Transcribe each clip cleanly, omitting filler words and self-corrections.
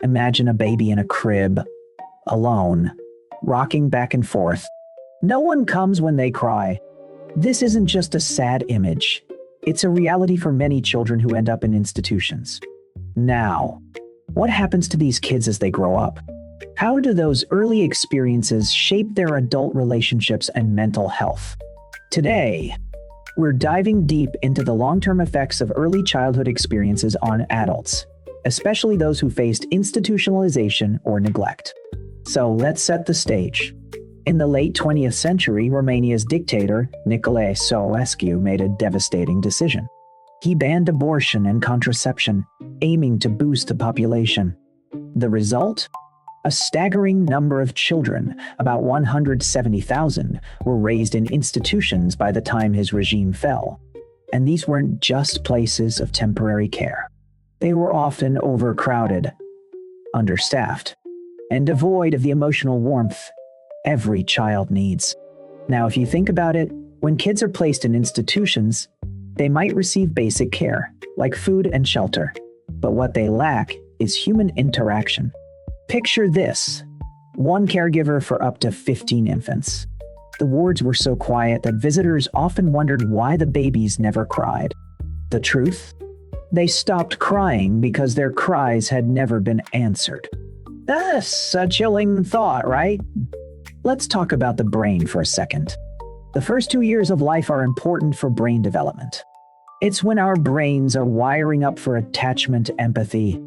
Imagine a baby in a crib, alone, rocking back and forth. No one comes when they cry. This isn't just a sad image. It's a reality for many children who end up in institutions. Now, what happens to these kids as they grow up? How do those early experiences shape their adult relationships and mental health? Today, we're diving deep into the long-term effects of early childhood experiences on adults, especially those who faced institutionalization or neglect. So let's set the stage. In the late 20th century, Romania's dictator, Nicolae Ceausescu, made a devastating decision. He banned abortion and contraception, aiming to boost the population. The result? A staggering number of children, about 170,000, were raised in institutions by the time his regime fell. And these weren't just places of temporary care. They were often overcrowded, understaffed, and devoid of the emotional warmth every child needs. Now, if you think about it, when kids are placed in institutions, they might receive basic care, like food and shelter. But what they lack is human interaction. Picture this: one caregiver for up to 15 infants. The wards were so quiet that visitors often wondered why the babies never cried. The truth? They stopped crying because their cries had never been answered. That's a chilling thought, right? Let's talk about the brain for a second. The first 2 years of life are important for brain development. It's when our brains are wiring up for attachment, empathy,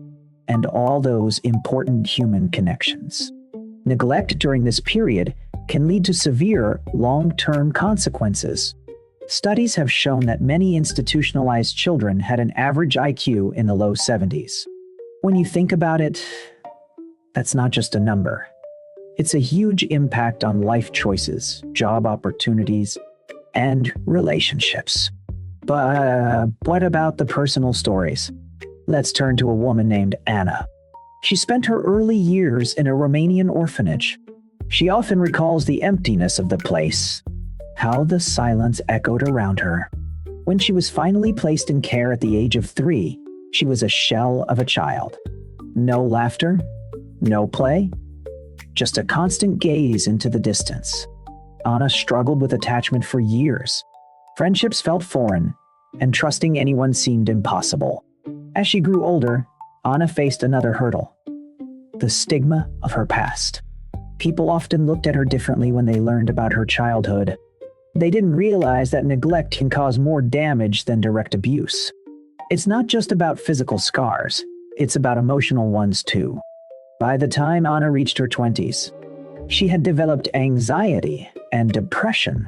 and all those important human connections. Neglect during this period can lead to severe, long-term consequences. Studies have shown that many institutionalized children had an average IQ in the low 70s. When you think about it, that's not just a number. It's a huge impact on life choices, job opportunities, and relationships. But what about the personal stories? Let's turn to a woman named Anna. She spent her early years in a Romanian orphanage. She often recalls the emptiness of the place, how the silence echoed around her. When she was finally placed in care at the age of 3, she was a shell of a child. No laughter, no play, just a constant gaze into the distance. Anna struggled with attachment for years. Friendships felt foreign, and trusting anyone seemed impossible. As she grew older, Anna faced another hurdle: the stigma of her past. People often looked at her differently when they learned about her childhood. They didn't realize that neglect can cause more damage than direct abuse. It's not just about physical scars, it's about emotional ones too. By the time Anna reached her 20s, she had developed anxiety and depression.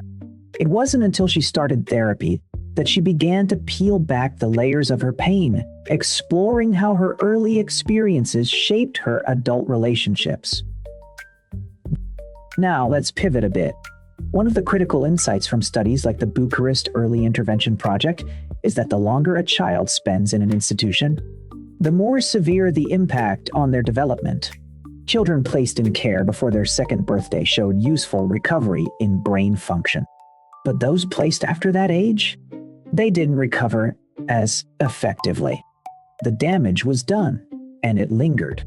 It wasn't until she started therapy that she began to peel back the layers of her pain, exploring how her early experiences shaped her adult relationships. Now, let's pivot a bit. One of the critical insights from studies like the Bucharest Early Intervention Project is that the longer a child spends in an institution, the more severe the impact on their development. Children placed in care before their second birthday showed useful recovery in brain function. But those placed after that age? They didn't recover as effectively. The damage was done, and it lingered.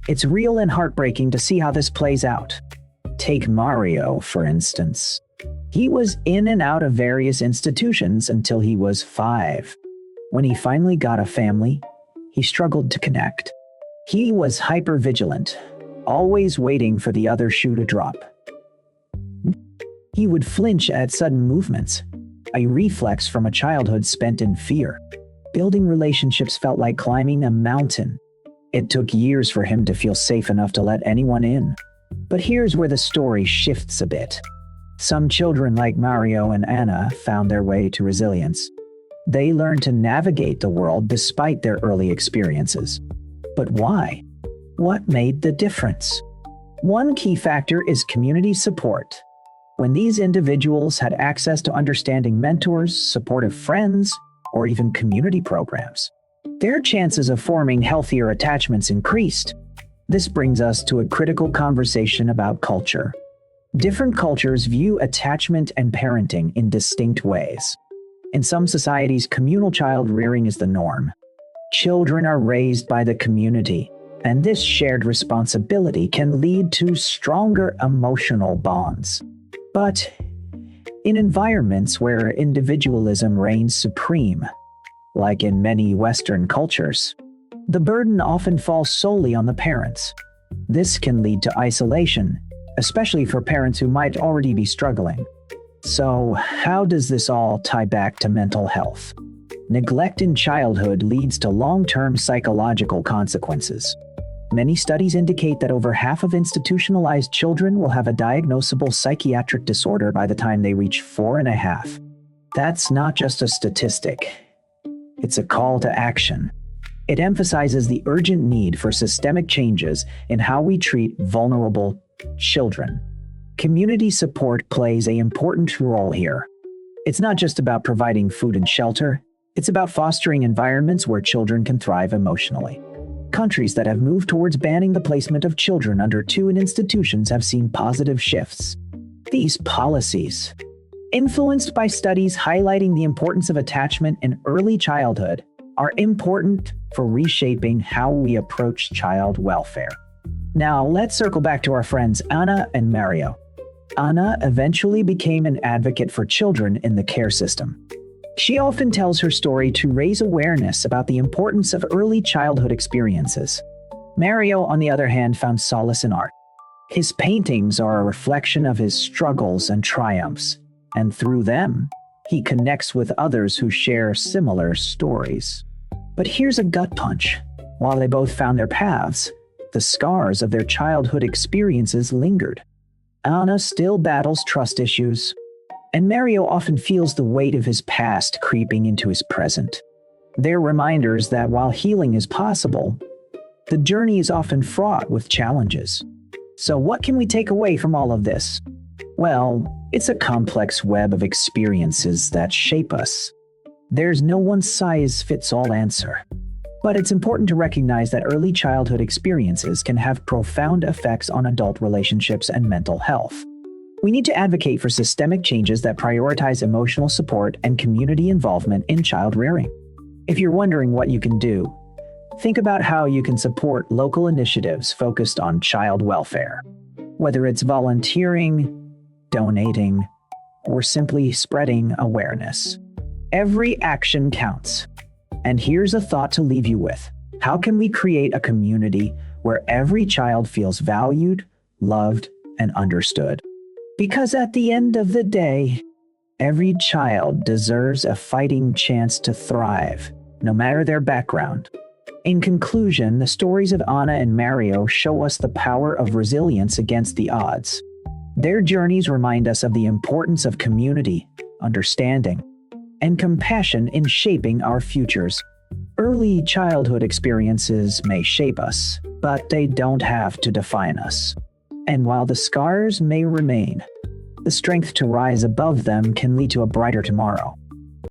It's real and heartbreaking to see how this plays out. Take Mario, for instance. He was in and out of various institutions until he was 5. When he finally got a family, he struggled to connect. He was hypervigilant, always waiting for the other shoe to drop. He would flinch at sudden movements, a reflex from a childhood spent in fear. Building relationships felt like climbing a mountain. It took years for him to feel safe enough to let anyone in. But here's where the story shifts a bit. Some children like Mario and Anna found their way to resilience. They learned to navigate the world despite their early experiences. But why? What made the difference? One key factor is community support. When these individuals had access to understanding mentors, supportive friends, or even community programs, their chances of forming healthier attachments increased. This brings us to a critical conversation about culture. Different cultures view attachment and parenting in distinct ways. In some societies, communal child rearing is the norm. Children are raised by the community, And this shared responsibility can lead to stronger emotional bonds. But in environments where individualism reigns supreme, like in many Western cultures, the burden often falls solely on the parents. This can lead to isolation, especially for parents who might already be struggling. So, how does this all tie back to mental health? Neglect in childhood leads to long-term psychological consequences. Many studies indicate that over half of institutionalized children will have a diagnosable psychiatric disorder by the time they reach 4.5. That's not just a statistic. It's a call to action. It emphasizes the urgent need for systemic changes in how we treat vulnerable children. Community support plays an important role here. It's not just about providing food and shelter. It's about fostering environments where children can thrive emotionally. Countries that have moved towards banning the placement of children under 2 in institutions have seen positive shifts. These policies, influenced by studies highlighting the importance of attachment in early childhood, are important for reshaping how we approach child welfare. Now, let's circle back to our friends Anna and Mario. Anna eventually became an advocate for children in the care system. She often tells her story to raise awareness about the importance of early childhood experiences. Mario, on the other hand, found solace in art. His paintings are a reflection of his struggles and triumphs, and through them, he connects with others who share similar stories. But here's a gut punch. While they both found their paths, the scars of their childhood experiences lingered. Anna still battles trust issues, and Mario often feels the weight of his past creeping into his present. They're reminders that while healing is possible, the journey is often fraught with challenges. So what can we take away from all of this? Well, it's a complex web of experiences that shape us. There's no one-size-fits-all answer. But it's important to recognize that early childhood experiences can have profound effects on adult relationships and mental health. We need to advocate for systemic changes that prioritize emotional support and community involvement in child rearing. If you're wondering what you can do, think about how you can support local initiatives focused on child welfare. Whether it's volunteering, donating, or simply spreading awareness. Every action counts. And here's a thought to leave you with. How can we create a community where every child feels valued, loved, and understood? Because at the end of the day, every child deserves a fighting chance to thrive, no matter their background. In conclusion, the stories of Anna and Mario show us the power of resilience against the odds. Their journeys remind us of the importance of community, understanding, and compassion in shaping our futures. Early childhood experiences may shape us, but they don't have to define us. And while the scars may remain, the strength to rise above them can lead to a brighter tomorrow.